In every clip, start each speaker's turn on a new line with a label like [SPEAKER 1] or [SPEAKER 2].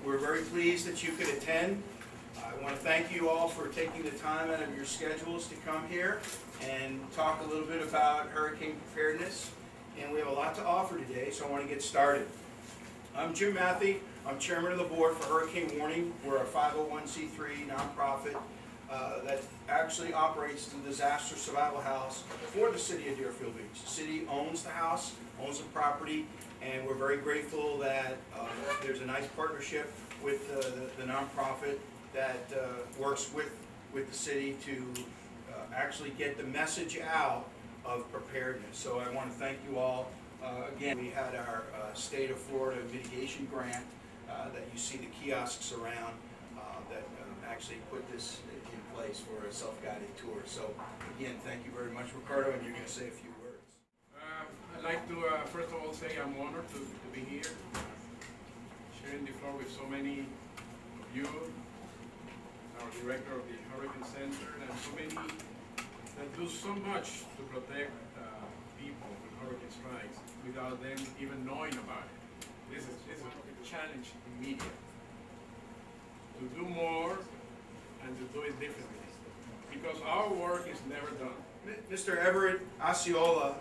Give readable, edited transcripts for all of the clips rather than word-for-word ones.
[SPEAKER 1] We're very pleased that you could attend. I want to thank you all for taking the time out of your schedules to come here and talk a little bit about hurricane preparedness. And we have a lot to offer today, so I want to get started. I'm Jim Matthey. I'm chairman of the board for Hurricane Warning. We're a 501c3 nonprofit that actually operates the disaster survival house for the city of Deerfield Beach. The city owns the house, owns the property, and we're very grateful that there's a nice partnership with the nonprofit that works with the city to actually get the message out of preparedness. So I want to thank you all. Again, we had our State of Florida mitigation grant that you see the kiosks around that actually put this in place for a self-guided tour. So again, thank you very much, Ricardo, and you're going to say a few words.
[SPEAKER 2] I'd like to first of all say I'm honored to be here, sharing the floor with so many of you, our director of the Hurricane Center, and so many that do so much to protect people when hurricane strikes without them even knowing about it. This is a challenge in media to do more and to do it differently, because our work is never done.
[SPEAKER 1] Mr. Everett Osceola.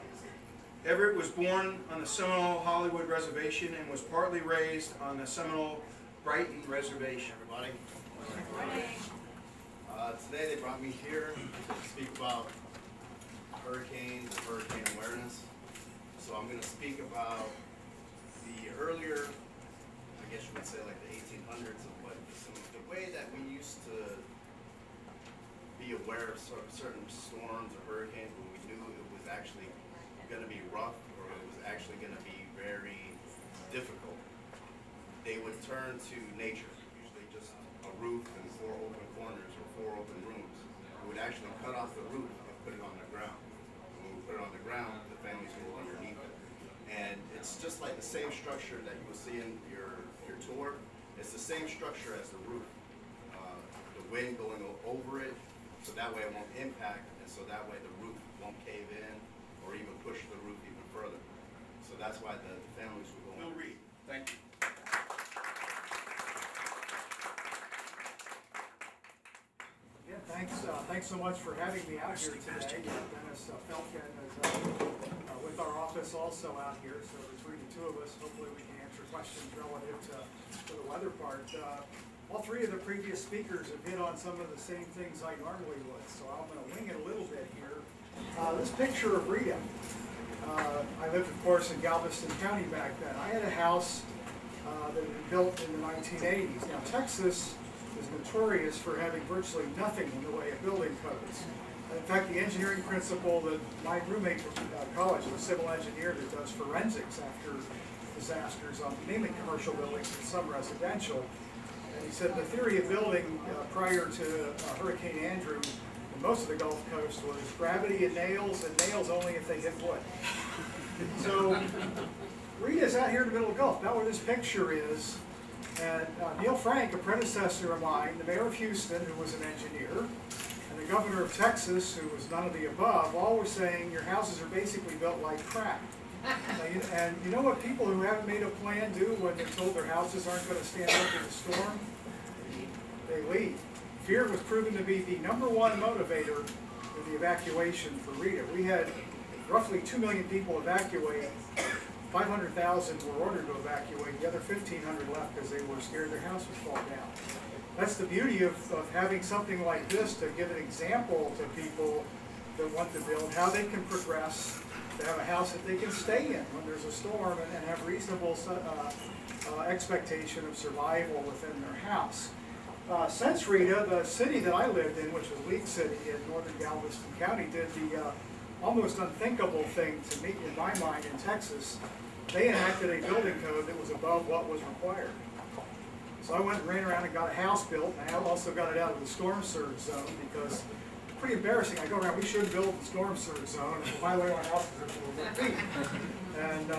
[SPEAKER 1] Everett was born on the Seminole Hollywood Reservation and was partly raised on the Seminole Brighton Reservation.
[SPEAKER 3] Everybody. Today they brought me here to speak about hurricanes and hurricane awareness. So I'm going to speak about the earlier, I guess you would say like the 1800s, of what the way that we used to be aware of certain storms or hurricanes when we knew it was actually going to be rough or it was actually going to be very difficult. They would turn to nature, usually just a roof and 4 open corners or 4 open rooms. We would actually cut off the roof and put it on the ground. When we put it on the ground, the families would go underneath it. And it's just like the same structure that you will see in your tour. It's the same structure as the roof. The wind going over it, so that way it won't impact, and so that way the roof won't cave in or even push the roof even further. So that's why the families will go on.
[SPEAKER 1] Bill Reed, thank you.
[SPEAKER 4] Yeah, thanks so much for having me out here today. Dennis Felkin is with our office also out here, so between the two of us, hopefully we can answer questions relative to the weather part. All three of the previous speakers have hit on some of the same things I normally would, so I'm going to wing it a little bit here. This picture of Rita. I lived, of course, in Galveston County back then. I had a house that had been built in the 1980s. Now, Texas is notorious for having virtually nothing in the way of building codes. In fact, the engineering principal that my roommate from college was a civil engineer that does forensics after disasters on mainly commercial buildings and some residential. And he said the theory of building prior to Hurricane Andrew in most of the Gulf Coast was gravity and nails only if they hit wood. So Rita's out here in the middle of the Gulf. Now where this picture is, and Neil Frank, a predecessor of mine, the mayor of Houston, who was an engineer, and the governor of Texas, who was none of the above, all were saying your houses are basically built like crap. And you know what people who haven't made a plan do when they're told their houses aren't going to stand up to the storm? They leave. Fear was proven to be the #1 motivator for the evacuation for Rita. We had roughly 2 million people evacuate. 500,000 were ordered to evacuate. The other 1,500 left because they were scared their house would fall down. That's the beauty of having something like this, to give an example to people that want to build, how they can progress to have a house that they can stay in when there's a storm and have reasonable expectation of survival within their house. Since Rita, the city that I lived in, which was League City in northern Galveston County, did the almost unthinkable thing to me, in my mind, in Texas. They enacted a building code that was above what was required. So I went and ran around and got a house built, and I also got it out of the storm surge zone because it's pretty embarrassing. I go around, we shouldn't build the storm surge zone, and by the way, my house is up a little bit feet. And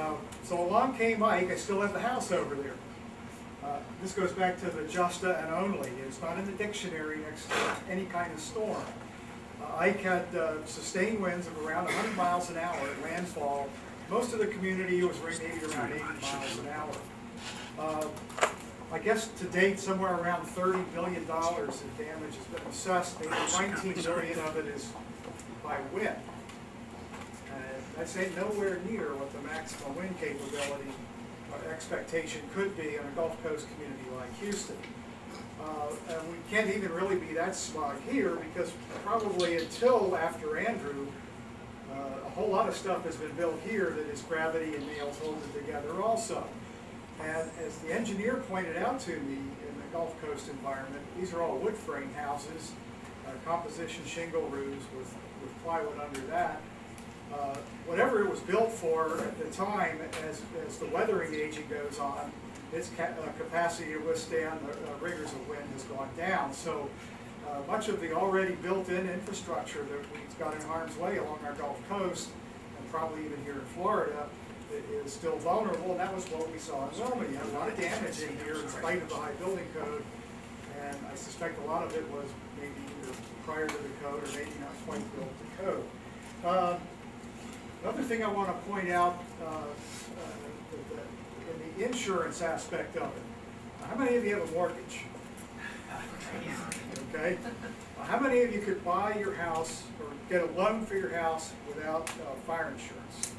[SPEAKER 4] so along came Mike. I still have the house over there. This goes back to the justa and only. It's not in the dictionary next to any kind of storm. Ike had sustained winds of around 100 miles an hour at landfall. Most of the community was maybe around 80 miles an hour. I guess to date, somewhere around $30 billion in damage has been assessed. Maybe 19 billion of it is by wind. And that's nowhere near what the maximum wind capability expectation could be in a Gulf Coast community like Houston. And we can't even really be that smug here because probably until after Andrew, a whole lot of stuff has been built here that is gravity and nails holding it together also. And as the engineer pointed out to me in the Gulf Coast environment, these are all wood frame houses, composition shingle roofs with plywood under that. Whatever it was built for at the time, as the weathering aging goes on, its capacity to withstand the rigors of wind has gone down. So much of the already built-in infrastructure that we've got in harm's way along our Gulf Coast, and probably even here in Florida, is still vulnerable, and that was what we saw in Wilmington. You had a lot of damage in here in spite of the high building code, and I suspect a lot of it was maybe either prior to the code or maybe not quite built to code. Another thing I want to point out in the insurance aspect of it, how many of you have a mortgage? Okay. How many of you could buy your house or get a loan for your house without fire insurance?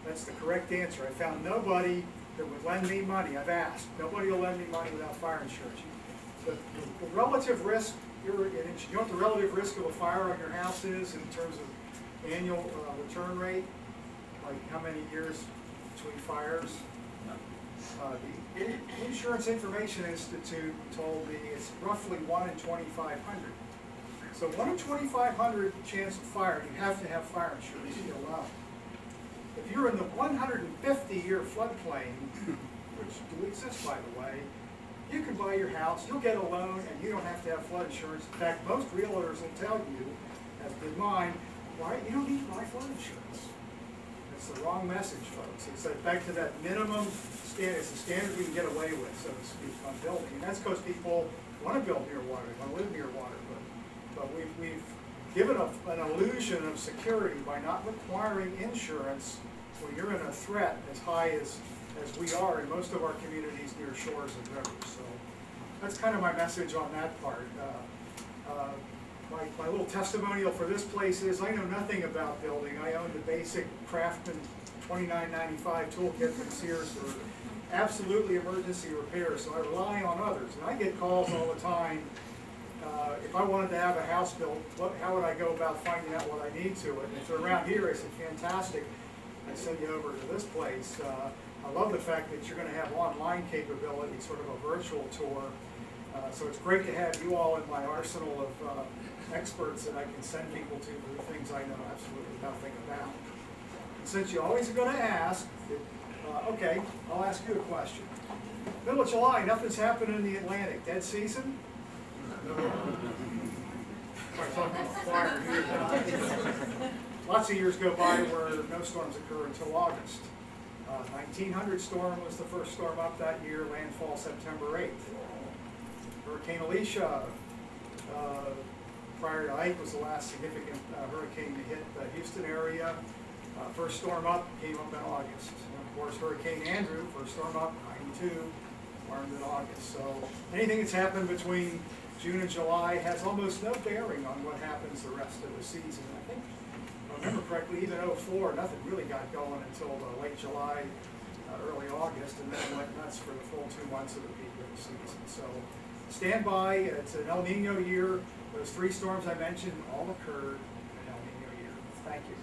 [SPEAKER 4] That's the correct answer. I found nobody that would lend me money. I've asked. Nobody will lend me money without fire insurance. The relative risk, you know what the relative risk of a fire on your house is in terms of annual return rate? Like how many years between fires? The Insurance Information Institute told me it's roughly 1 in 2,500. So 1 in 2,500 chance of fire, you have to have fire insurance to get a loan. If you're in the 150-year floodplain, which do exist by the way, you can buy your house, you'll get a loan, and you don't have to have flood insurance. In fact, most realtors will tell you, as did mine, why you don't need to buy flood insurance. It's the wrong message, folks. It's back to that minimum standard. It's the standard we can get away with, so to speak, on building. And that's because people want to build near water, they want to live near water, but we've given an illusion of security by not requiring insurance when you're in a threat as high as we are in most of our communities near shores and rivers. So that's kind of my message on that part. My little testimonial for this place is I know nothing about building. I own the basic Craftsman $29.95 toolkit from Sears for absolutely emergency repairs, so I rely on others. And I get calls all the time. If I wanted to have a house built, how would I go about finding out what I need to it? And if they're around here, I said, fantastic. I send you over to this place. I love the fact that you're going to have online capability, sort of a virtual tour. So it's great to have you all in my arsenal of experts that I can send people to for the things I know absolutely nothing about. And since you always are going to ask, okay, I'll ask you a question. Middle of July, nothing's happening in the Atlantic. Dead season? Lots of years go by where no storms occur until August. 1900 storm was the first storm up that year, landfall September 8th. Hurricane Alicia, prior to Ike, was the last significant hurricane to hit the Houston area. First storm up came up in August. And of course, Hurricane Andrew, first storm up, 92, warmed in August. So anything that's happened between June and July has almost no bearing on what happens the rest of the season. I think, if I remember correctly, even 2004, nothing really got going until late July, early August, and then went nuts for the full 2 months of the peak of the season. So stand by. It's an El Nino year. Those 3 storms I mentioned all occurred in an El Nino year. Thank you.